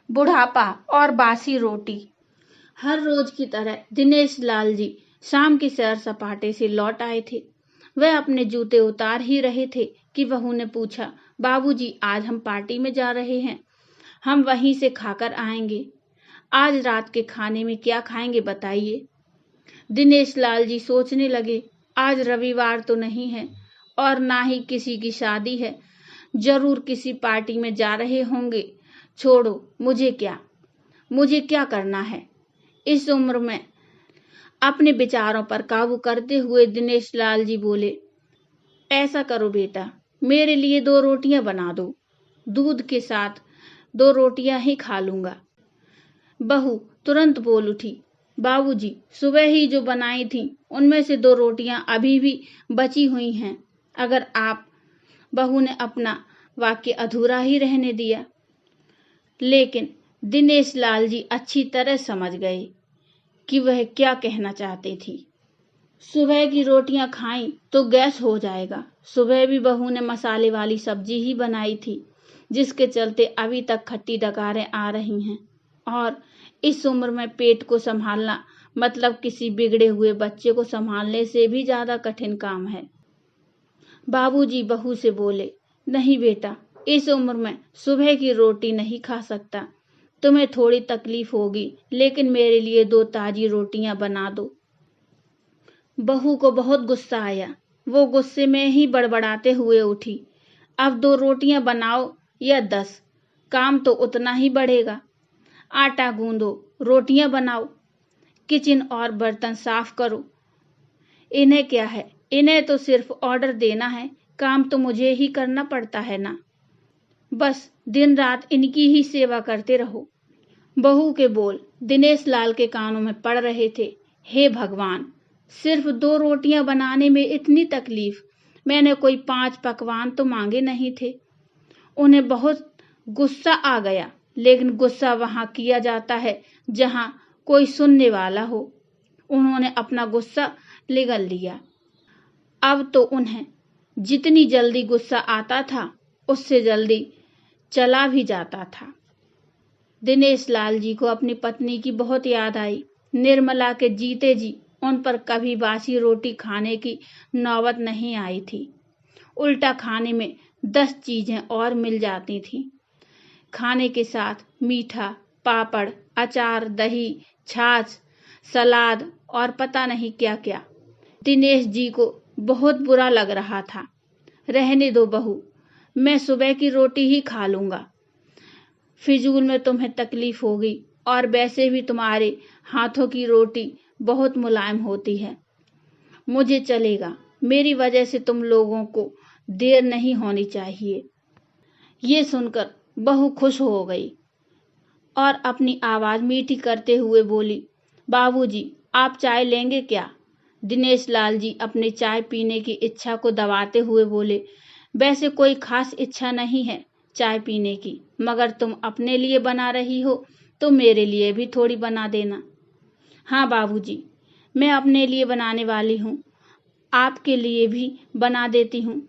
बुढ़ापा और बासी रोटी। हर रोज की तरह दिनेश लाल जी शाम की सैर सपाटे से लौट आए थे। वह अपने जूते उतार ही रहे थे कि बहू ने पूछा, बाबूजी, आज हम पार्टी में जा रहे हैं, हम वहीं से खाकर आएंगे। आज रात के खाने में क्या खाएंगे बताइए। दिनेश लाल जी सोचने लगे, आज रविवार तो नहीं है और ना ही किसी की शादी है, जरूर किसी पार्टी में जा रहे होंगे। छोड़ो, मुझे क्या करना है। इस उम्र में अपने विचारों पर काबू करते हुए दिनेश लाल जी बोले, ऐसा करो बेटा, मेरे लिए 2 रोटियां बना दो, दूध के साथ 2 रोटियां ही खा लूंगा। बहू तुरंत बोल उठी, बाबूजी, सुबह ही जो बनाई थी उनमें से 2 रोटियां अभी भी बची हुई हैं। अगर आप, बहू ने अपना वाक्य अधूरा ही रहने दिया। लेकिन दिनेश लाल जी अच्छी तरह समझ गए कि वह क्या कहना चाहती थी। सुबह की रोटियां खाई तो गैस हो जाएगा। सुबह भी बहू ने मसाले वाली सब्जी ही बनाई थी, जिसके चलते अभी तक खट्टी डकारें आ रही हैं। और इस उम्र में पेट को संभालना मतलब किसी बिगड़े हुए बच्चे को संभालने से भी ज्यादा कठिन काम है। बाबूजी बहू से बोले, नहीं बेटा, इस उम्र में सुबह की रोटी नहीं खा सकता। तुम्हें थोड़ी तकलीफ होगी, लेकिन मेरे लिए 2 ताजी रोटियां बना दो। बहू को बहुत गुस्सा आया। वो गुस्से में ही बड़बड़ाते हुए उठी, अब 2 रोटियां बनाओ या 10, काम तो उतना ही बढ़ेगा। आटा गूंदो, रोटियां बनाओ, किचन और बर्तन साफ करो। इन्हें क्या है, इन्हें तो सिर्फ ऑर्डर देना है, काम तो मुझे ही करना पड़ता है ना। बस दिन रात इनकी ही सेवा करते रहो। बहू के बोल दिनेश लाल के कानों में पड़ रहे थे। हे भगवान, सिर्फ 2 रोटियां बनाने में इतनी तकलीफ। मैंने कोई 5 पकवान तो मांगे नहीं थे। उन्हें बहुत गुस्सा आ गया, लेकिन गुस्सा वहां किया जाता है जहां कोई सुनने वाला हो। उन्होंने अपना गुस्सा निगल लिया। अब तो उन्हें जितनी जल्दी गुस्सा आता था, उससे जल्दी चला भी जाता था। दिनेश लाल जी को अपनी पत्नी की बहुत याद आई। निर्मला के जीते जी उन पर कभी बासी रोटी खाने की नौबत नहीं आई थी। उल्टा खाने में 10 चीजें और मिल जाती थीं। खाने के साथ मीठा, पापड़, अचार, दही, छाछ, सलाद और पता नहीं क्या क्या। दिनेश जी को बहुत बुरा लग रहा था। रहने दो बहू, मैं सुबह की रोटी ही खा लूंगा। फिजूल में तुम्हें तकलीफ होगी, और वैसे भी तुम्हारे हाथों की रोटी बहुत मुलायम होती है। मुझे चलेगा, मेरी वजह से तुम लोगों को देर नहीं होनी चाहिए। ये सुनकर बहू खुश हो गई और अपनी आवाज मीठी करते हुए बोली, बाबूजी, आप चाय लेंगे क्या? दिनेश लाल जी अपने चाय पीने की इच्छा को दबाते हुए बोले, वैसे कोई खास इच्छा नहीं है चाय पीने की, मगर तुम अपने लिए बना रही हो तो मेरे लिए भी थोड़ी बना देना। हाँ बाबूजी, मैं अपने लिए बनाने वाली हूँ, आपके लिए भी बना देती हूँ।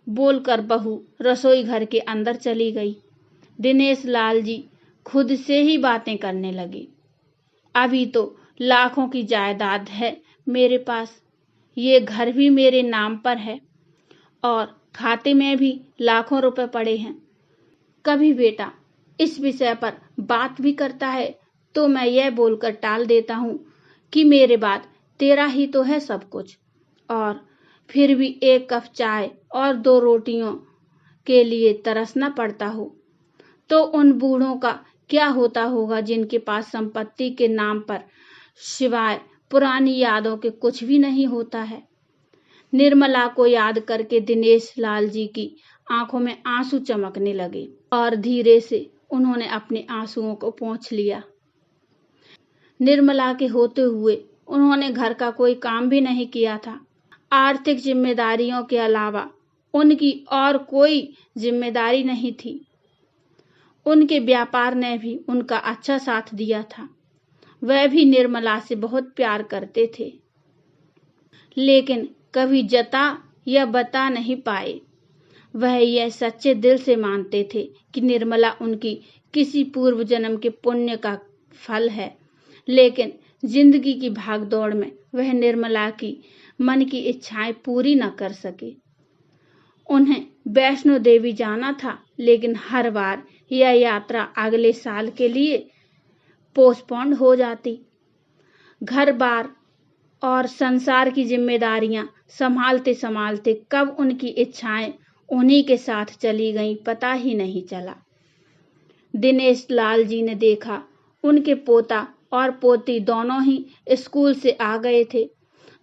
बोलकर बहू रसोई घर के अंदर चली गई। दिनेश लाल जी खुद से ही बातें करने लगे। अभी तो लाखों की जायदाद है मेरे पास, ये घर भी मेरे नाम पर है और खाते में भी लाखों रुपए पड़े हैं। कभी बेटा इस विषय पर बात भी करता है तो मैं यह बोलकर टाल देता हूँ कि मेरे बाद तेरा ही तो है सब कुछ, और फिर भी 1 कप चाय और 2 रोटियों के लिए तरसना पड़ता हो, तो उन बूढ़ों का क्या होता होगा जिनके पास संपत्ति के नाम पर सिवाय पुरानी यादों के कुछ भी नहीं होता है। निर्मला को याद करके दिनेश लाल जी की आंखों में आंसू चमकने लगे और धीरे से उन्होंने अपने आंसुओं को पोंछ लिया। निर्मला के होते हुए उन्होंने घर का कोई काम भी नहीं किया था। आर्थिक जिम्मेदारियों के अलावा उनकी और कोई जिम्मेदारी नहीं थी। उनके व्यापार ने भी उनका अच्छा साथ दिया था। वह भी निर्मला से बहुत प्यार करते थे, लेकिन कभी जता या बता नहीं पाए। वह यह सच्चे दिल से मानते थे कि निर्मला उनकी किसी पूर्व जन्म के पुण्य का फल है, लेकिन जिंदगी की भागदौड़ में वह निर्मला की मन की इच्छाएं पूरी न कर सकी। उन्हें वैष्णो देवी जाना था, लेकिन हर बार यह यात्रा अगले साल के लिए पोस्टपोन्ड हो जाती। घर बार और संसार की जिम्मेदारियां संभालते संभालते कब उनकी इच्छाएं उन्हीं के साथ चली गईं, पता ही नहीं चला। दिनेश लाल जी ने देखा उनके पोता और पोती दोनों ही स्कूल से आ गए थे।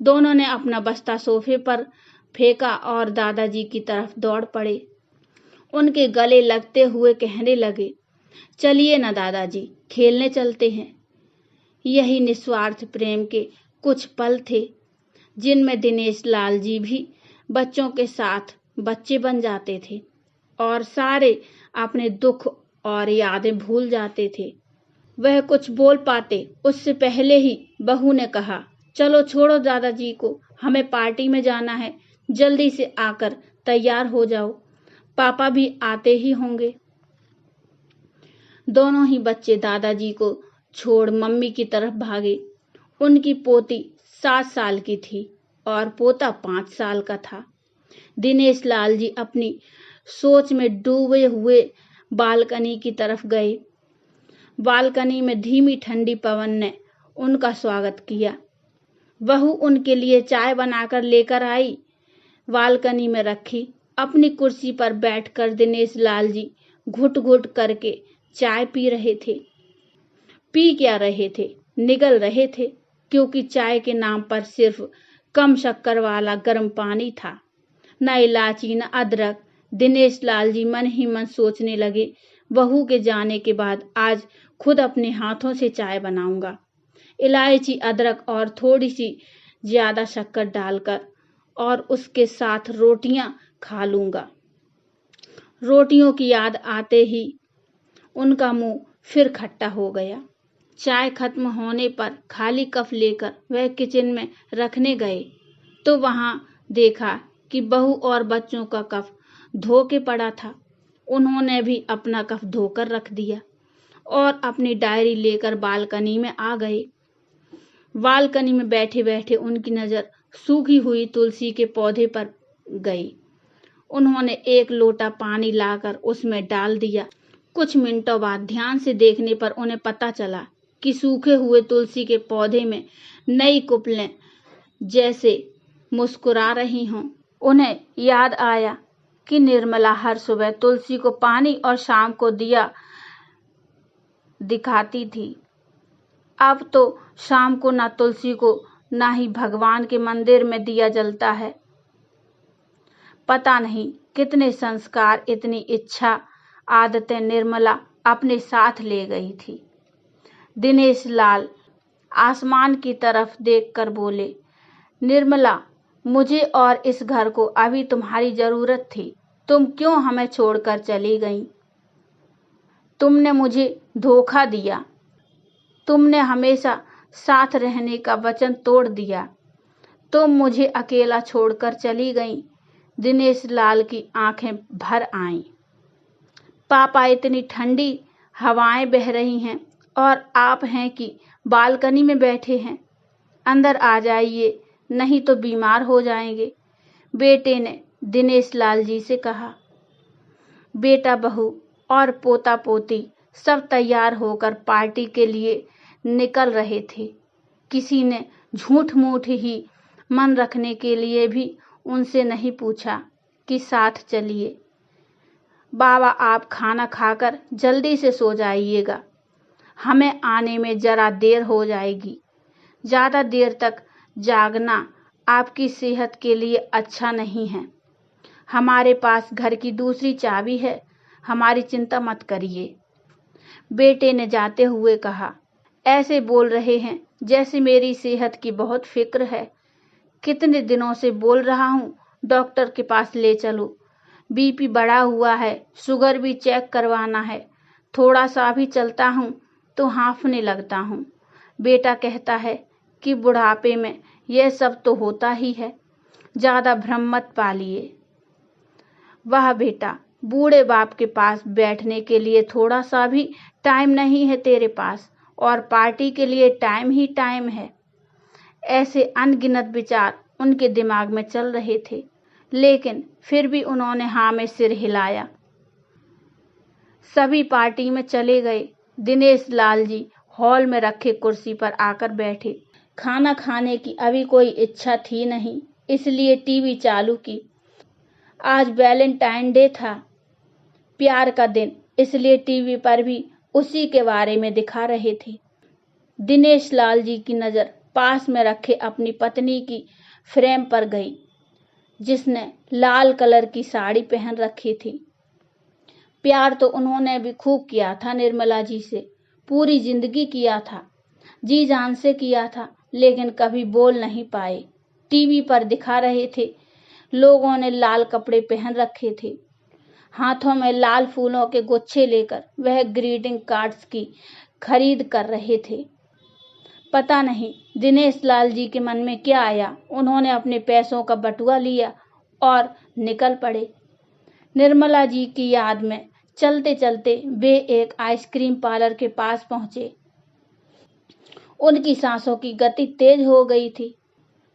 दोनों ने अपना बस्ता सोफे पर फेंका और दादाजी की तरफ दौड़ पड़े। उनके गले लगते हुए कहने लगे, चलिए ना दादाजी, खेलने चलते हैं। यही निस्वार्थ प्रेम के कुछ पल थे जिनमें दिनेश लाल जी भी बच्चों के साथ बच्चे बन जाते थे और सारे अपने दुख और यादें भूल जाते थे। वह कुछ बोल पाते उससे पहले ही बहू ने कहा, चलो छोड़ो दादाजी को, हमें पार्टी में जाना है, जल्दी से आकर तैयार हो जाओ, पापा भी आते ही होंगे। दोनों ही बच्चे दादाजी को छोड़ मम्मी की तरफ भागे। उनकी पोती 7 साल की थी और पोता 5 साल का था। दिनेश लाल जी अपनी सोच में डूबे हुए बालकनी की तरफ गए। बालकनी में धीमी ठंडी पवन ने उनका स्वागत किया। बहू उनके लिए चाय बनाकर लेकर आई, बालकनी में रखी। अपनी कुर्सी पर बैठकर दिनेश लाल जी घुट घुट करके चाय पी रहे थे। पी क्या रहे थे, निगल रहे थे, क्योंकि चाय के नाम पर सिर्फ कम शक्कर वाला गर्म पानी था, न इलायची न अदरक। दिनेश लाल जी मन ही मन सोचने लगे, बहू के जाने के बाद आज खुद अपने हाथों से चाय बनाऊंगा, इलायची अदरक और थोड़ी सी ज्यादा शक्कर डालकर, और उसके साथ रोटियां खा लूंगा। रोटियों की याद आते ही उनका मुंह फिर खट्टा हो गया। चाय खत्म होने पर खाली कप लेकर वह किचन में रखने गए तो वहां देखा कि बहू और बच्चों का कप धो के पड़ा था। उन्होंने भी अपना कप धोकर रख दिया और अपनी डायरी लेकर बालकनी में आ गए। बालकनी में बैठे बैठे उनकी नजर सूखी हुई तुलसी के पौधे पर गई। उन्होंने एक लोटा पानी लाकर उसमें डाल दिया। कुछ मिनटों बाद ध्यान से देखने पर उन्हें पता चला कि सूखे हुए तुलसी के पौधे में नई कुपलें जैसे मुस्कुरा रही हों। उन्हें याद आया कि निर्मला हर सुबह तुलसी को पानी और शाम को दिया दिखाती थी। अब तो शाम को ना तुलसी को ना ही भगवान के मंदिर में दिया जलता है। पता नहीं कितने संस्कार, इतनी इच्छा, आदतें निर्मला अपने साथ ले गई थी। दिनेश लाल आसमान की तरफ देखकर बोले, निर्मला, मुझे और इस घर को अभी तुम्हारी जरूरत थी। तुम क्यों हमें छोड़कर चली गई? तुमने मुझे धोखा दिया। तुमने हमेशा साथ रहने का वचन तोड़ दिया। तुम मुझे अकेला छोड़कर चली गई। दिनेश लाल की आंखें भर आईं। पापा, इतनी ठंडी हवाएं बह रही हैं और आप हैं कि बालकनी में बैठे हैं। अंदर आ जाइए, नहीं तो बीमार हो जाएंगे, बेटे ने दिनेश लाल जी से कहा। बेटा, बहू और पोता पोती सब तैयार होकर पार्टी के लिए निकल रहे थे। किसी ने झूठ मूठ ही मन रखने के लिए भी उनसे नहीं पूछा कि साथ चलिए। बाबा, आप खाना खाकर जल्दी से सो जाइएगा, हमें आने में जरा देर हो जाएगी। ज़्यादा देर तक जागना आपकी सेहत के लिए अच्छा नहीं है। हमारे पास घर की दूसरी चाबी है, हमारी चिंता मत करिए, बेटे ने जाते हुए कहा। ऐसे बोल रहे हैं जैसे मेरी सेहत की बहुत फिक्र है। कितने दिनों से बोल रहा हूँ डॉक्टर के पास ले चलो, बीपी बढ़ा हुआ है, शुगर भी चेक करवाना है। थोड़ा सा भी चलता हूँ तो हाँफने लगता हूँ। बेटा कहता है कि बुढ़ापे में यह सब तो होता ही है, ज़्यादा भ्रम मत पालिए। वाह बेटा, बूढ़े बाप के पास बैठने के लिए थोड़ा सा भी टाइम नहीं है तेरे पास, और पार्टी के लिए टाइम ही टाइम है। ऐसे अनगिनत विचार उनके दिमाग में चल रहे थे, लेकिन फिर भी उन्होंने हाँ में सिर हिलाया। सभी पार्टी में चले गए। दिनेश लाल जी हॉल में रखे कुर्सी पर आकर बैठे। खाना खाने की अभी कोई इच्छा थी नहीं, इसलिए टीवी चालू की। आज वैलेंटाइन डे था, प्यार का दिन, इसलिए टीवी पर भी उसी के बारे में दिखा रहे थे। दिनेश लाल जी की नज़र पास में रखे अपनी पत्नी की फ्रेम पर गई, जिसने लाल कलर की साड़ी पहन रखी थी। प्यार तो उन्होंने भी खूब किया था निर्मला जी से, पूरी जिंदगी किया था, जी जान से किया था, लेकिन कभी बोल नहीं पाए। टीवी पर दिखा रहे थे, लोगों ने लाल कपड़े पहन रखे थे, हाथों में लाल फूलों के गुच्छे लेकर वह ग्रीटिंग कार्ड्स की खरीद कर रहे थे। पता नहीं दिनेश लाल जी के मन में क्या आया, उन्होंने अपने पैसों का बटुआ लिया और निकल पड़े। निर्मला जी की याद में चलते चलते वे एक आइसक्रीम पार्लर के पास पहुंचे। उनकी सांसों की गति तेज हो गई थी।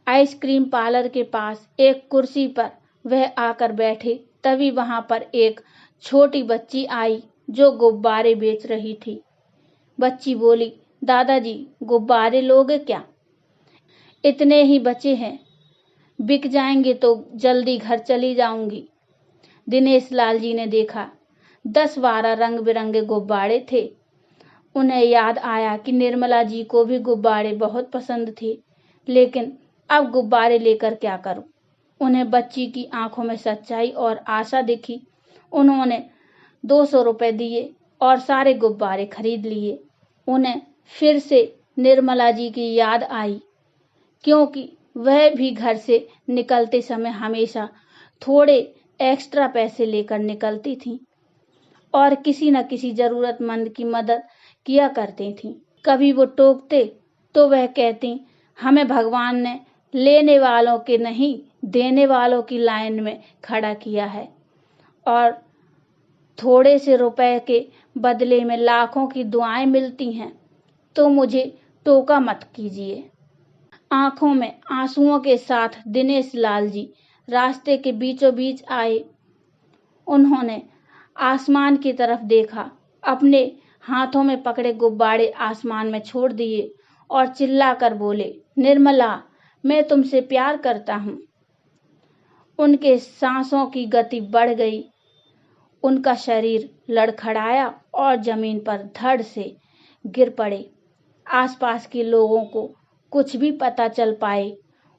आइसक्रीम पार्लर के पास एक कुर्सी पर वह आकर बैठे, तभी वहां पर एक छोटी बच्ची आई जो गुब्बारे बेच रही थी। बच्ची बोली, दादाजी गुब्बारे लोगे क्या? इतने ही बचे हैं, बिक जाएंगे तो जल्दी घर चली जाऊंगी। दिनेश लाल जी ने देखा 10-12 रंग बिरंगे गुब्बारे थे। उन्हें याद आया कि निर्मला जी को भी गुब्बारे बहुत पसंद थे, लेकिन अब गुब्बारे लेकर क्या करूं? उन्हें बच्ची की आंखों में सच्चाई और आशा दिखी। उन्होंने 200 रुपए दिए और सारे गुब्बारे खरीद लिए। उन्हें फिर से निर्मला जी की याद आई, क्योंकि वह भी घर से निकलते समय हमेशा थोड़े एक्स्ट्रा पैसे लेकर निकलती थीं और किसी न किसी जरूरतमंद की मदद किया करती थीं। कभी वो टोकते तो वह कहती, हमें भगवान ने लेने वालों के नहीं, देने वालों की लाइन में खड़ा किया है, और थोड़े से रुपए के बदले में लाखों की दुआएं मिलती हैं, तो मुझे टोका मत कीजिए। आंखों में आंसुओं के साथ दिनेश लाल जी रास्ते के बीचों बीच आए। उन्होंने आसमान की तरफ देखा, अपने हाथों में पकड़े गुब्बारे आसमान में छोड़ दिए और चिल्लाकर बोले, निर्मला, मैं तुमसे प्यार करता हूं। उनके सांसों की गति बढ़ गई, उनका शरीर लड़खड़ाया और जमीन पर धड़ से गिर पड़े। आसपास के लोगों को कुछ भी पता चल पाए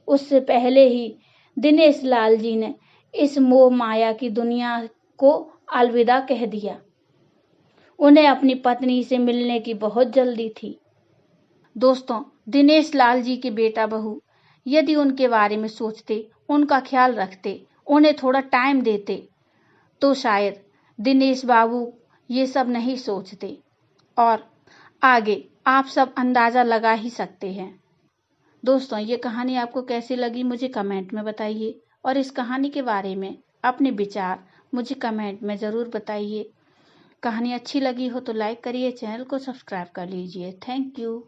उससे पहले ही दिनेश लाल जी ने इस मोह माया की दुनिया को अलविदा कह दिया। उन्हें अपनी पत्नी से मिलने की बहुत जल्दी थी। दोस्तों, दिनेश लाल जी के बेटा बहू यदि उनके बारे में सोचते, उनका ख्याल रखते, उन्हें थोड़ा टाइम देते, तो शायद दिनेश बाबू ये सब नहीं सोचते। और आगे आप सब अंदाजा लगा ही सकते हैं। दोस्तों, ये कहानी आपको कैसी लगी मुझे कमेंट में बताइए, और इस कहानी के बारे में अपने विचार मुझे कमेंट में ज़रूर बताइए। कहानी अच्छी लगी हो तो लाइक करिए, चैनल को सब्सक्राइब कर लीजिए। Thank you.